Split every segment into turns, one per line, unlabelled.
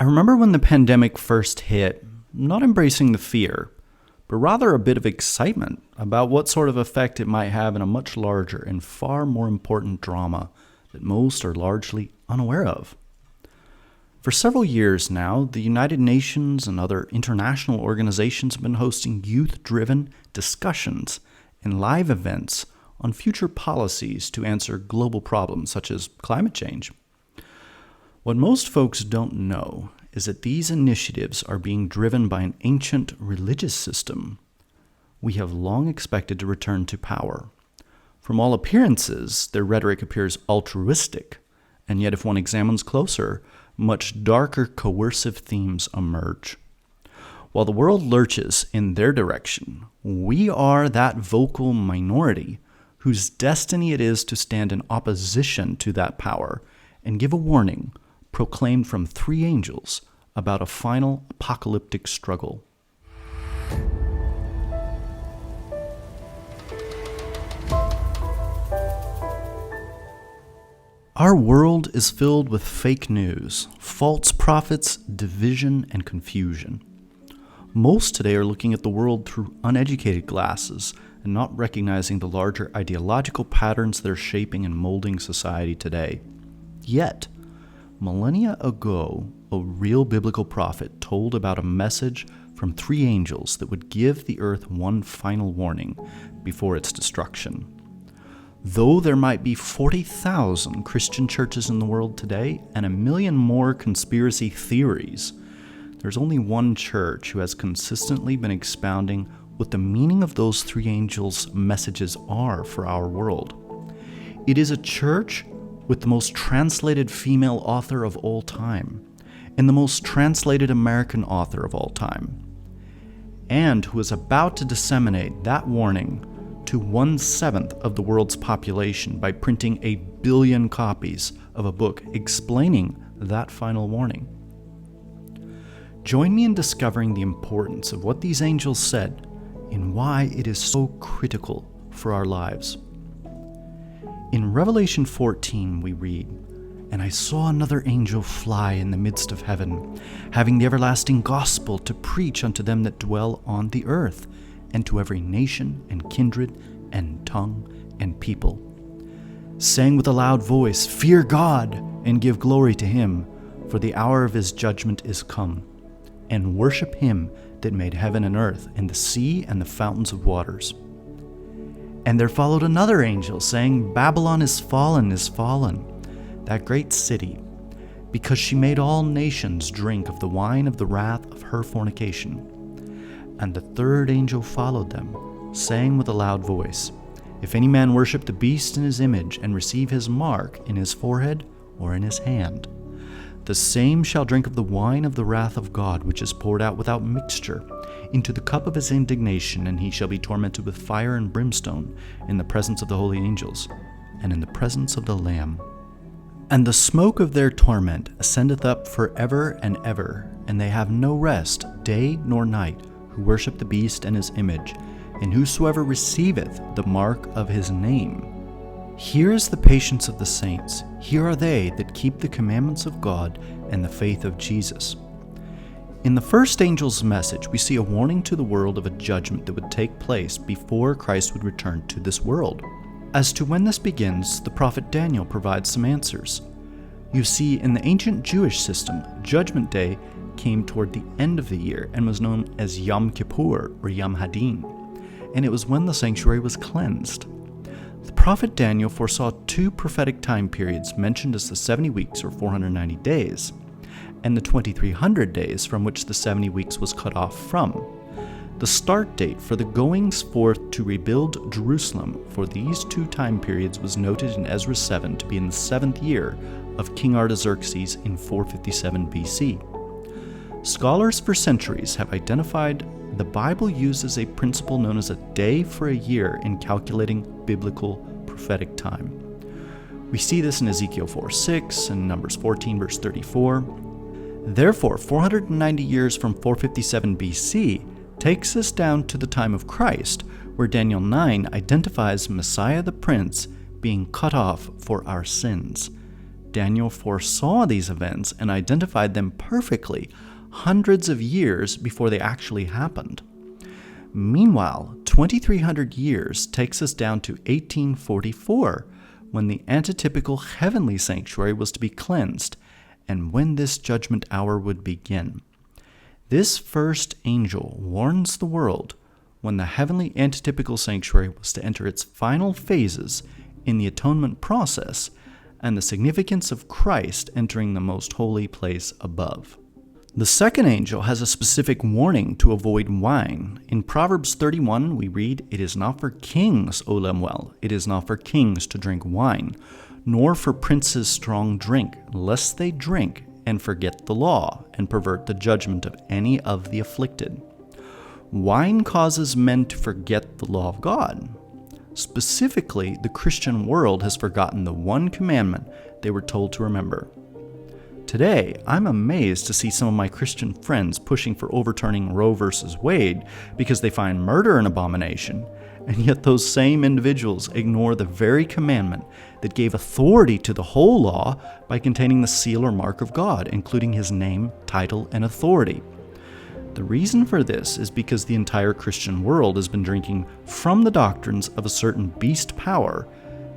I remember when the pandemic first hit, not embracing the fear, but rather a bit of excitement about what sort of effect it might have in a much larger and far more important drama that most are largely unaware of. For several years now, the United Nations and other international organizations have been hosting youth-driven discussions and live events on future policies to answer global problems such as climate change. What most folks don't know is that these initiatives are being driven by an ancient religious system we have long expected to return to power. From all appearances, their rhetoric appears altruistic, and yet if one examines closer, much darker coercive themes emerge. While the world lurches in their direction, we are that vocal minority whose destiny it is to stand in opposition to that power and give a warning proclaimed from three angels about a final apocalyptic struggle. Our world is filled with fake news, false prophets, division, and confusion. Most today are looking at the world through uneducated glasses and not recognizing the larger ideological patterns that are shaping and molding society today. Yet, millennia ago, a real biblical prophet told about a message from three angels that would give the earth one final warning before its destruction. Though there might be 40,000 Christian churches in the world today and 1 million more conspiracy theories, there's only one church who has consistently been expounding what the meaning of those three angels' messages are for our world. It is a church with the most translated female author of all time, and the most translated American author of all time, and who is about to disseminate that warning to 1/7 of the world's population by printing 1 billion copies of a book explaining that final warning. Join me in discovering the importance of what these angels said and why it is so critical for our lives. In Revelation 14, we read, "And I saw another angel fly in the midst of heaven, having the everlasting gospel to preach unto them that dwell on the earth, and to every nation and kindred and tongue and people, saying with a loud voice, Fear God, and give glory to him, for the hour of his judgment is come, and worship him that made heaven and earth, and the sea and the fountains of waters. And there followed another angel, saying, Babylon is fallen, that great city, because she made all nations drink of the wine of the wrath of her fornication. And the third angel followed them, saying with a loud voice, If any man worship the beast in his image, and receive his mark in his forehead or in his hand, the same shall drink of the wine of the wrath of God, which is poured out without mixture into the cup of his indignation, and he shall be tormented with fire and brimstone in the presence of the holy angels, and in the presence of the Lamb. And the smoke of their torment ascendeth up for ever and ever, and they have no rest, day nor night, who worship the beast and his image, and whosoever receiveth the mark of his name. Here is the patience of the saints. Here are they that keep the commandments of God and the faith of Jesus." In the first angel's message, we see a warning to the world of a judgment that would take place before Christ would return to this world. As to when this begins, the prophet Daniel provides some answers. You see, in the ancient Jewish system, Judgment Day came toward the end of the year and was known as Yom Kippur or Yom Hadin, and it was when the sanctuary was cleansed. The prophet Daniel foresaw two prophetic time periods mentioned as the 70 weeks or 490 days, and the 2300 days from which the 70 weeks was cut off from. The start date for the goings forth to rebuild Jerusalem for these two time periods was noted in Ezra 7 to be in the 7th year of King Artaxerxes in 457 BC. Scholars for centuries have identified the Bible uses a principle known as a day for a year in calculating biblical prophetic time. We see this in Ezekiel 4:6 and Numbers 14 verse 34. Therefore, 490 years from 457 BC takes us down to the time of Christ, where Daniel 9 identifies Messiah the Prince being cut off for our sins. Daniel foresaw these events and identified them perfectly hundreds of years before they actually happened. Meanwhile, 2,300 years takes us down to 1844, when the antitypical heavenly sanctuary was to be cleansed, and when this judgment hour would begin. This first angel warns the world when the heavenly antitypical sanctuary was to enter its final phases in the atonement process, and the significance of Christ entering the most holy place above. The second angel has a specific warning to avoid wine. In Proverbs 31, we read, "It is not for kings, O Lemuel, it is not for kings to drink wine, nor for princes strong drink, lest they drink and forget the law, and pervert the judgment of any of the afflicted." Wine causes men to forget the law of God. Specifically, the Christian world has forgotten the one commandment they were told to remember. Today, I'm amazed to see some of my Christian friends pushing for overturning Roe versus Wade because they find murder an abomination, and yet those same individuals ignore the very commandment that gave authority to the whole law by containing the seal or mark of God, including his name, title, and authority. The reason for this is because the entire Christian world has been drinking from the doctrines of a certain beast power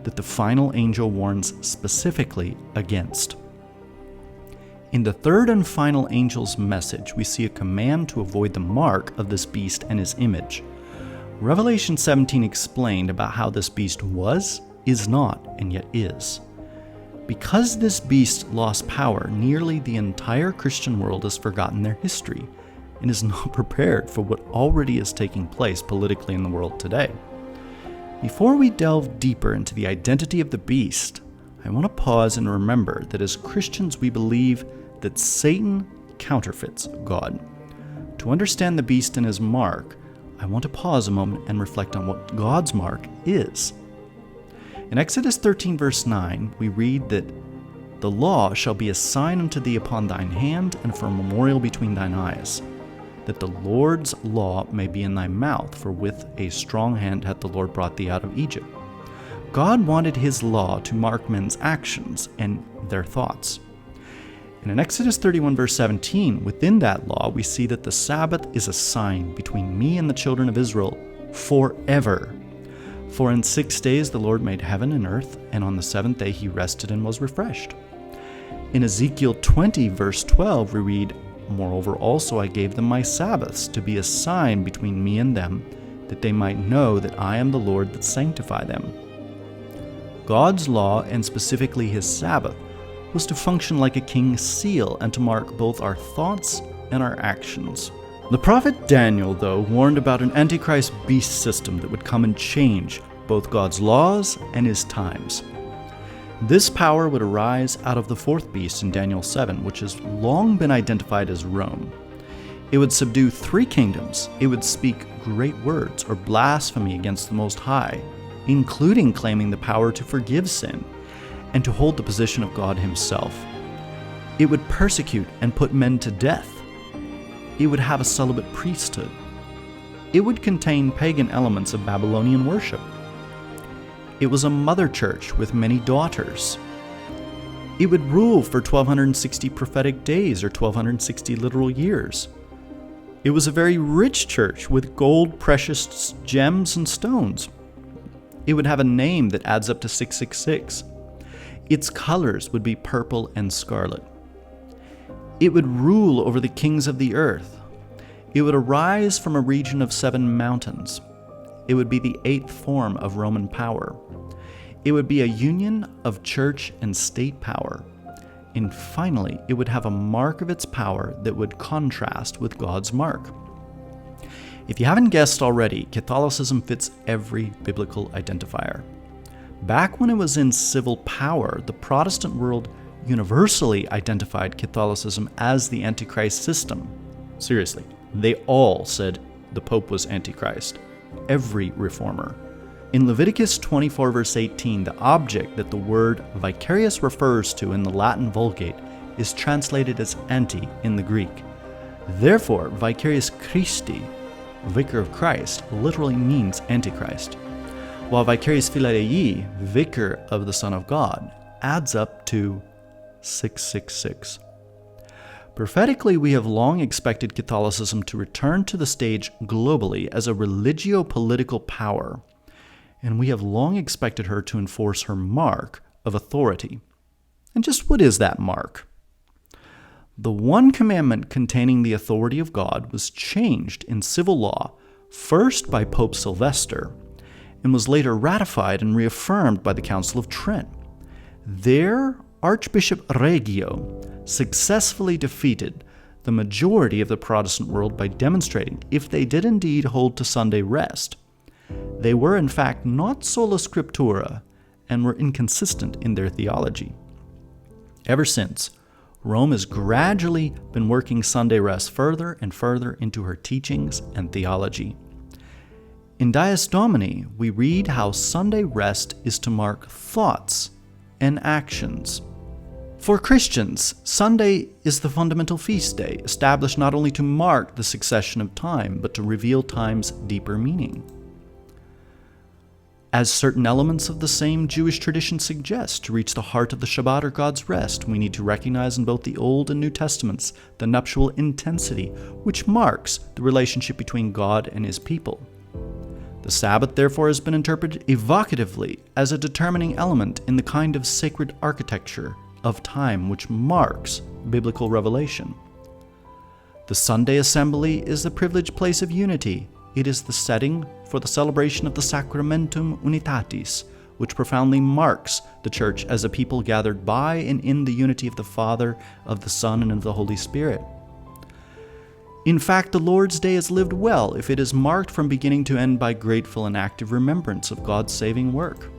that the final angel warns specifically against. In the third and final angel's message, we see a command to avoid the mark of this beast and his image. Revelation 17 explained about how this beast was, is not, and yet is. Because this beast lost power, nearly the entire Christian world has forgotten their history and is not prepared for what already is taking place politically in the world today. Before we delve deeper into the identity of the beast, I want to pause and remember that as Christians we believe that Satan counterfeits God. To understand the beast and his mark, I want to pause a moment and reflect on what God's mark is. In Exodus 13 verse 9, we read that the law shall be a sign unto thee upon thine hand and for a memorial between thine eyes, that the Lord's law may be in thy mouth, for with a strong hand hath the Lord brought thee out of Egypt. God wanted his law to mark men's actions and their thoughts. And in Exodus 31 verse 17, within that law, we see that the Sabbath is a sign between me and the children of Israel forever. For in 6 days the Lord made heaven and earth, and on the seventh day he rested and was refreshed. In Ezekiel 20 verse 12, we read, "Moreover also I gave them my Sabbaths to be a sign between me and them, that they might know that I am the Lord that sanctify them." God's law, and specifically his Sabbath, was to function like a king's seal and to mark both our thoughts and our actions. The prophet Daniel, though, warned about an Antichrist beast system that would come and change both God's laws and his times. This power would arise out of the fourth beast in Daniel 7, which has long been identified as Rome. It would subdue 3 kingdoms. It would speak great words or blasphemy against the Most High, including claiming the power to forgive sin and to hold the position of God himself. It would persecute and put men to death. It would have a celibate priesthood. It would contain pagan elements of Babylonian worship. It was a mother church with many daughters. It would rule for 1260 prophetic days or 1260 literal years. It was a very rich church with gold, precious gems, and stones. It would have a name that adds up to 666. Its colors would be purple and scarlet. It would rule over the kings of the earth. It would arise from a region of 7 mountains. It would be the 8th form of Roman power. It would be a union of church and state power. And finally, it would have a mark of its power that would contrast with God's mark. If you haven't guessed already, Catholicism fits every biblical identifier. Back when it was in civil power, the Protestant world universally identified Catholicism as the Antichrist system. Seriously, they all said the Pope was Antichrist. Every reformer. In Leviticus 24 verse 18, the object that the word vicarious refers to in the Latin Vulgate is translated as anti in the Greek. Therefore, vicarious Christi, vicar of Christ, literally means Antichrist, while vicarious filii, vicar of the Son of God, adds up to 666. Prophetically, we have long expected Catholicism to return to the stage globally as a religio-political power, and we have long expected her to enforce her mark of authority. And just what is that mark? The one commandment containing the authority of God was changed in civil law, first by Pope Sylvester, and was later ratified and reaffirmed by the Council of Trent. There, Archbishop Reggio successfully defeated the majority of the Protestant world by demonstrating, if they did indeed hold to Sunday rest, they were in fact not sola scriptura and were inconsistent in their theology. Ever since, Rome has gradually been working Sunday rest further and further into her teachings and theology. In Dies Domini, we read how Sunday rest is to mark thoughts and actions. For Christians, Sunday is the fundamental feast day, established not only to mark the succession of time, but to reveal time's deeper meaning. As certain elements of the same Jewish tradition suggest, to reach the heart of the Shabbat or God's rest, we need to recognize in both the Old and New Testaments the nuptial intensity, which marks the relationship between God and His people. The Sabbath, therefore, has been interpreted evocatively as a determining element in the kind of sacred architecture of time which marks biblical revelation. The Sunday assembly is the privileged place of unity. It is the setting for the celebration of the Sacramentum Unitatis, which profoundly marks the Church as a people gathered by and in the unity of the Father, of the Son, and of the Holy Spirit. In fact, the Lord's Day is lived well if it is marked from beginning to end by grateful and active remembrance of God's saving work.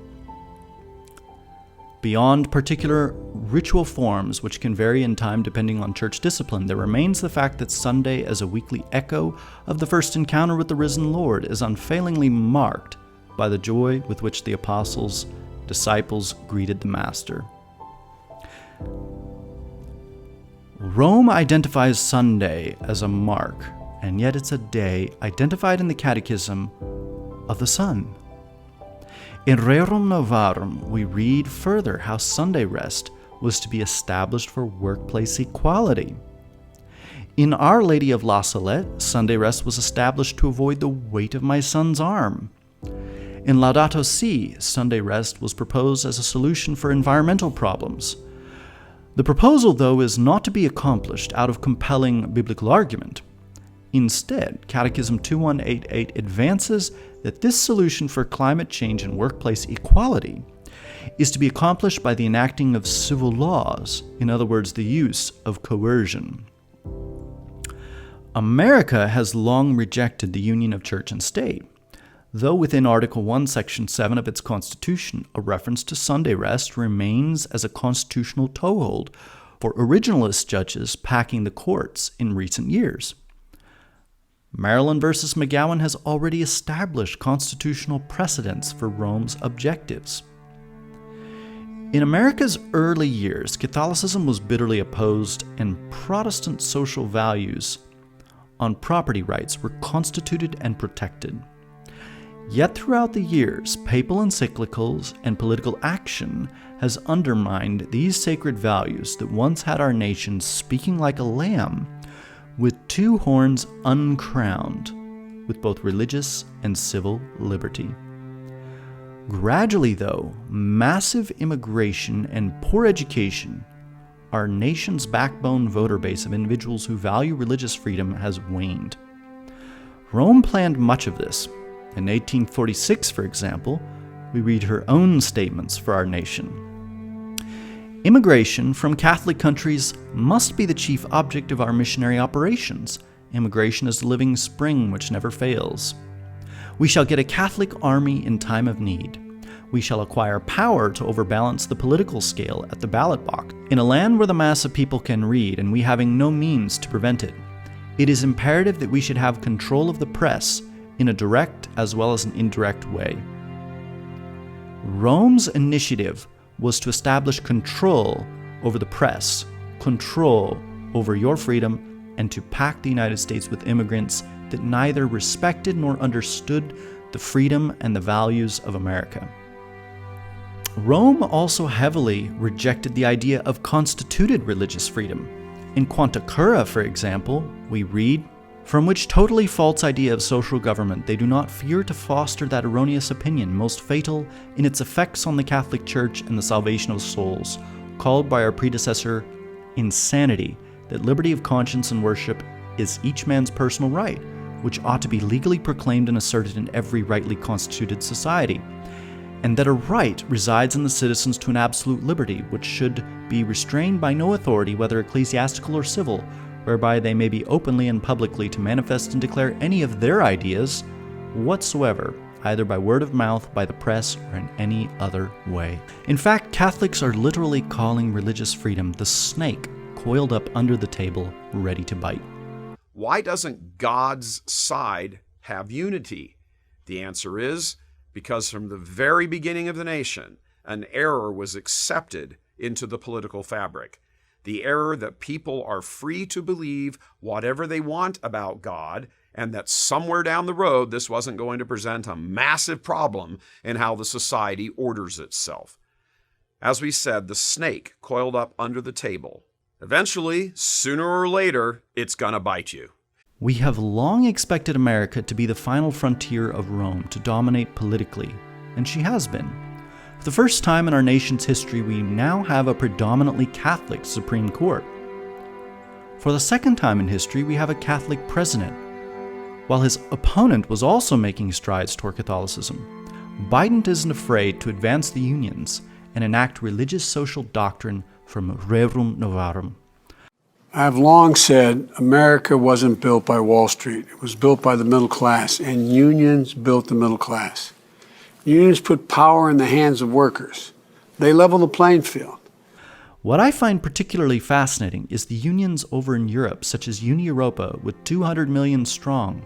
Beyond particular ritual forms, which can vary in time depending on church discipline, there remains the fact that Sunday, as a weekly echo of the first encounter with the risen Lord, is unfailingly marked by the joy with which the apostles, disciples greeted the Master. Rome identifies Sunday as a mark, and yet it's a day identified in the Catechism of the sun. In Rerum Novarum, we read further how Sunday rest was to be established for workplace equality. In Our Lady of La Salette, Sunday rest was established to avoid the weight of my son's arm. In Laudato Si, Sunday rest was proposed as a solution for environmental problems. The proposal, though, is not to be accomplished out of compelling biblical argument. Instead, Catechism 2188 advances that this solution for climate change and workplace equality is to be accomplished by the enacting of civil laws, in other words, the use of coercion. America has long rejected the union of church and state, though within Article 1, Section 7 of its Constitution, a reference to Sunday rest remains as a constitutional toehold for originalist judges packing the courts in recent years. Maryland versus McGowan has already established constitutional precedents for Rome's objectives. In America's early years, Catholicism was bitterly opposed, and Protestant social values on property rights were constituted and protected. Yet throughout the years, papal encyclicals and political action has undermined these sacred values that once had our nation speaking like a lamb with two horns uncrowned, with both religious and civil liberty. Gradually, though, massive immigration and poor education, our nation's backbone voter base of individuals who value religious freedom, has waned. Rome planned much of this. In 1846, for example, we read her own statements for our nation. Immigration from Catholic countries must be the chief object of our missionary operations. Immigration is the living spring which never fails. We shall get a Catholic army in time of need. We shall acquire power to overbalance the political scale at the ballot box. In a land where the mass of people can read and we having no means to prevent it, it is imperative that we should have control of the press in a direct as well as an indirect way. Rome's initiative was to establish control over the press, control over your freedom, and to pack the United States with immigrants that neither respected nor understood the freedom and the values of America. Rome also heavily rejected the idea of constituted religious freedom. In Quanta Cura, for example, we read, "From which totally false idea of social government they do not fear to foster that erroneous opinion, most fatal in its effects on the Catholic Church and the salvation of souls, called by our predecessor insanity, that liberty of conscience and worship is each man's personal right, which ought to be legally proclaimed and asserted in every rightly constituted society, and that a right resides in the citizens to an absolute liberty, which should be restrained by no authority, whether ecclesiastical or civil, whereby they may be openly and publicly to manifest and declare any of their ideas whatsoever, either by word of mouth, by the press, or in any other way." In fact, Catholics are literally calling religious freedom the snake coiled up under the table, ready to bite.
Why doesn't God's side have unity? The answer is because from the very beginning of the nation, an error was accepted into the political fabric. The error that people are free to believe whatever they want about God, and that somewhere down the road this wasn't going to present a massive problem in how the society orders itself. As we said, the snake coiled up under the table. Eventually, sooner or later, it's gonna bite you.
We have long expected America to be the final frontier of Rome, to dominate politically, and she has been. For the first time in our nation's history, we now have a predominantly Catholic Supreme Court. For the second time in history, we have a Catholic president, while his opponent was also making strides toward Catholicism. Biden isn't afraid to advance the unions and enact religious social doctrine from Rerum Novarum.
I've long said America wasn't built by Wall Street. It was built by the middle class, and unions built the middle class. Unions put power in the hands of workers. They level the playing field.
What I find particularly fascinating is the unions over in Europe, such as Uni Europa, with 200 million strong,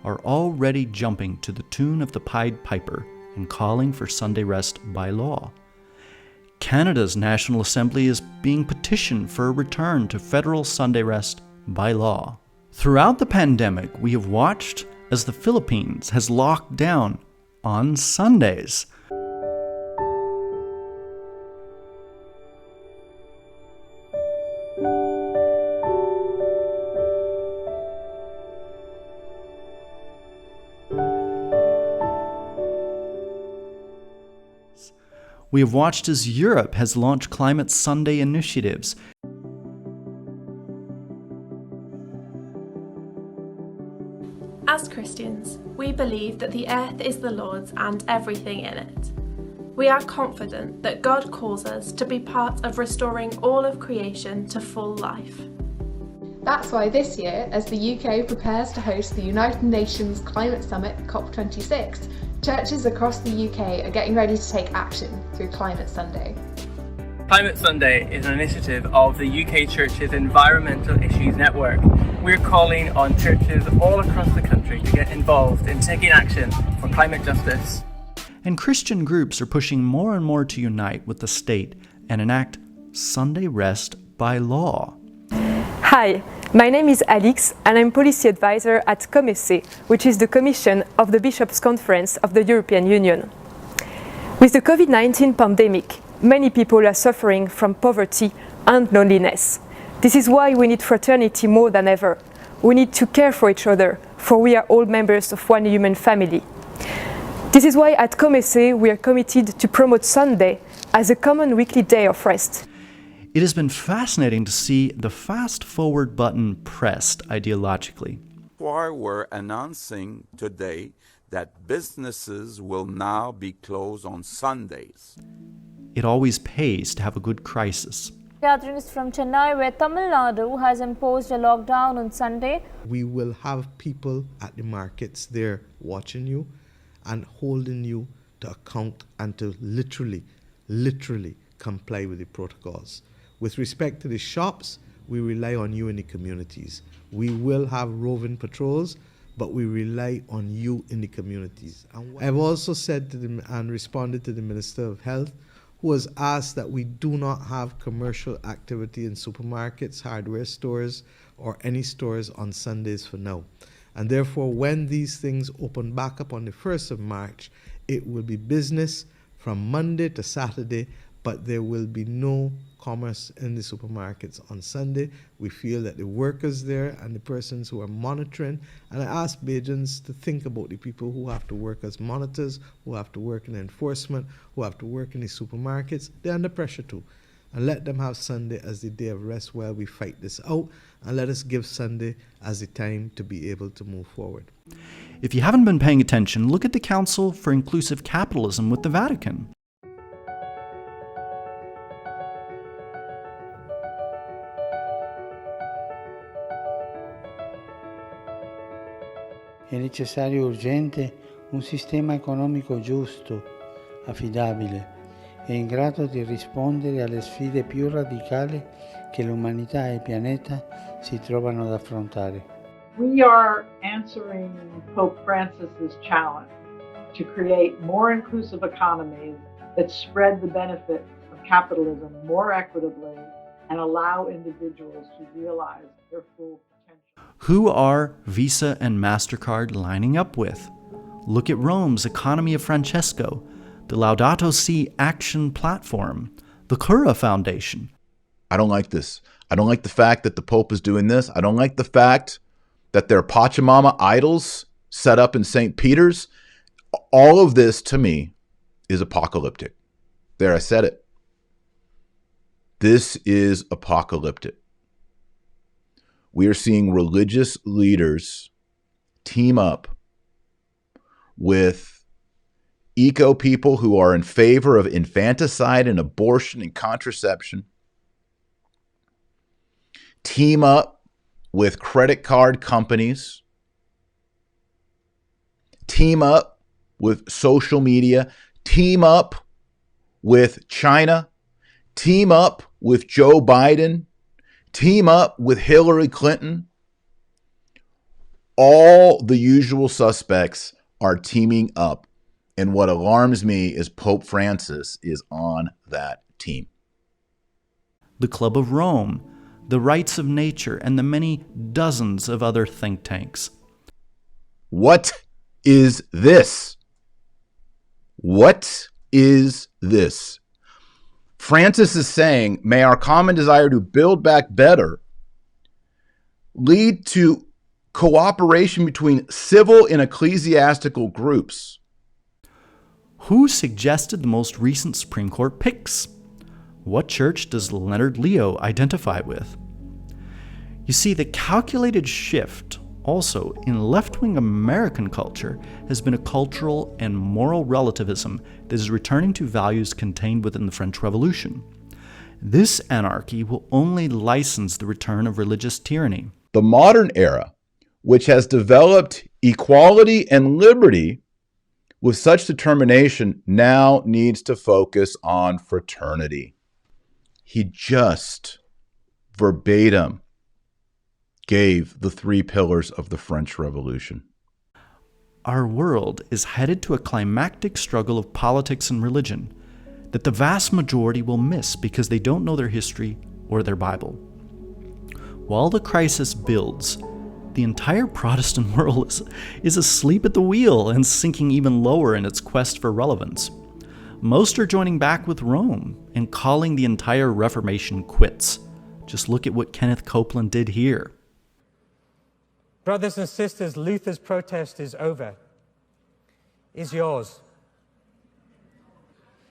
are already jumping to the tune of the Pied Piper and calling for Sunday rest by law. Canada's National Assembly is being petitioned for a return to federal Sunday rest by law. Throughout the pandemic, we have watched as the Philippines has locked down on Sundays. We have watched as Europe has launched Climate Sunday initiatives.
As Christians, we believe that the earth is the Lord's and everything in it. We are confident that God calls us to be part of restoring all of creation to full life.
That's why this year, as the UK prepares to host the United Nations Climate Summit COP26, churches across the UK are getting ready to take action through Climate Sunday.
Climate Sunday is an initiative of the UK Church's Environmental Issues Network. We're calling on churches all across the country to get involved in taking action for climate justice.
And Christian groups are pushing more and more to unite with the state and enact Sunday rest by law.
Hi, my name is Alix and I'm policy advisor at COMECE, which is the Commission of the Bishops' Conference of the European Union. With the COVID-19 pandemic, many people are suffering from poverty and loneliness. This is why we need fraternity more than ever. We need to care for each other, for we are all members of one human family. This is why at COMECE we are committed to promote Sunday as a common weekly day of rest.
It has been fascinating to see the fast forward button pressed ideologically.
Why we're announcing today that businesses will now be closed on Sundays.
It always pays to have a good crisis.
Gathering is from Chennai, where Tamil Nadu has imposed a lockdown on Sunday.
We will have people at the markets there watching you and holding you to account and to literally comply with the protocols. With respect to the shops, we rely on you in the communities. We will have roving patrols, but we rely on you in the communities. I've also said to them and responded to the Minister of Health, who has asked that we do not have commercial activity in supermarkets, hardware stores, or any stores on Sundays for now. And therefore, when these things open back up on the 1st of March, it will be business from Monday to Saturday, but there will be no commerce in the supermarkets on Sunday. We feel that the workers there and the persons who are monitoring, and I ask Bajans to think about the people who have to work as monitors, who have to work in enforcement, who have to work in the supermarkets. They're under pressure too. And let them have Sunday as the day of rest while we fight this out, and let us give Sunday as the time to be able to move forward.
If you haven't been paying attention, look at the Council for Inclusive Capitalism with the Vatican.
È necessario urgente un sistema economico giusto, affidabile e in grado di rispondere alle sfide più radicali che l'umanità e il pianeta si trovano ad affrontare.
We are answering Pope Francis's challenge to create more inclusive economies that spread the benefits of capitalism more equitably and allow individuals to realize their full potential.
Who are Visa and MasterCard lining up with? Look at Rome's Economy of Francesco, the Laudato Si Action Platform, the Cura Foundation.
I don't like this. I don't like the fact that the Pope is doing this. I don't like the fact that there are Pachamama idols set up in St. Peter's. All of this, to me, is apocalyptic. There, I said it. This is apocalyptic. We are seeing religious leaders team up with eco people who are in favor of infanticide and abortion and contraception, team up with credit card companies, team up with social media, team up with China, team up with Joe Biden, team up with Hillary Clinton. All the usual suspects are teaming up. And what alarms me is Pope Francis is on that team.
The Club of Rome, the Rights of Nature, and the many dozens of other think tanks.
What is this? What is this? Francis is saying, may our common desire to build back better lead to cooperation between civil and ecclesiastical groups.
Who suggested the most recent Supreme Court picks? What church does Leonard Leo identify with? You see, the calculated shift also in left-wing American culture has been a cultural and moral relativism that is returning to values contained within the French Revolution. This anarchy will only license the return of religious tyranny.
The modern era, which has developed equality and liberty with such determination, now needs to focus on fraternity. He just verbatim gave the 3 pillars of the French Revolution.
Our world is headed to a climactic struggle of politics and religion that the vast majority will miss because they don't know their history or their Bible. While the crisis builds, the entire Protestant world is asleep at the wheel and sinking even lower in its quest for relevance. Most are joining back with Rome and calling the entire Reformation quits. Just look at what Kenneth Copeland did here.
Brothers and sisters, Luther's protest is over. Is yours?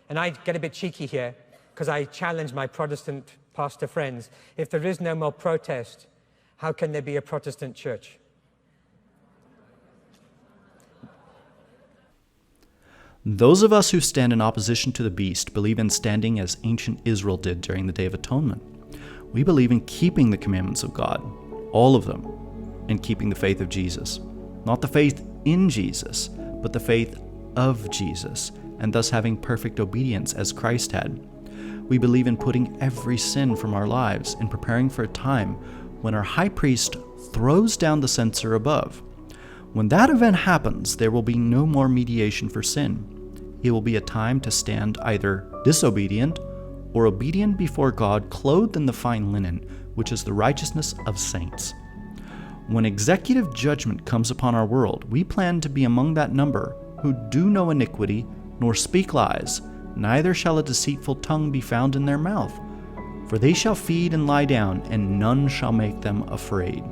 And I get a bit cheeky here because I challenge my Protestant pastor friends. If there is no more protest, how can there be a Protestant church?
Those of us who stand in opposition to the beast believe in standing as ancient Israel did during the Day of Atonement. We believe in keeping the commandments of God, all of them, and keeping the faith of Jesus. Not the faith in Jesus, but the faith of Jesus, and thus having perfect obedience as Christ had. We believe in putting every sin from our lives and preparing for a time when our high priest throws down the censer above. When that event happens, there will be no more mediation for sin. It will be a time to stand either disobedient or obedient before God, clothed in the fine linen, which is the righteousness of saints. When executive judgment comes upon our world, we plan to be among that number who do no iniquity nor speak lies, neither shall a deceitful tongue be found in their mouth. For they shall feed and lie down, and none shall make them afraid.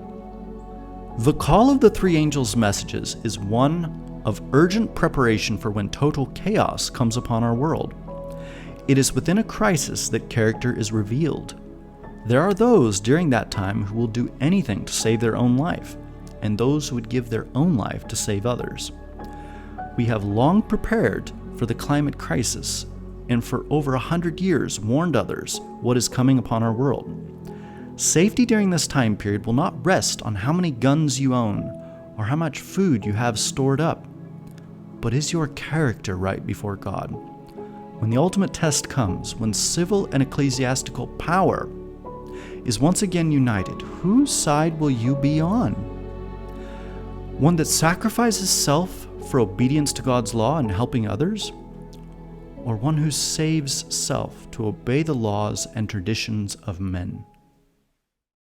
The call of the three angels' messages is one of urgent preparation for when total chaos comes upon our world. It is within a crisis that character is revealed. There are those during that time who will do anything to save their own life, and those who would give their own life to save others. We have long prepared for the climate crisis, and for over 100 years warned others what is coming upon our world. Safety during this time period will not rest on how many guns you own or how much food you have stored up, but is your character right before God? When the ultimate test comes, when civil and ecclesiastical power is once again united, whose side will you be on? One that sacrifices self for obedience to God's law and helping others? Or one who saves self to obey the laws and traditions of men?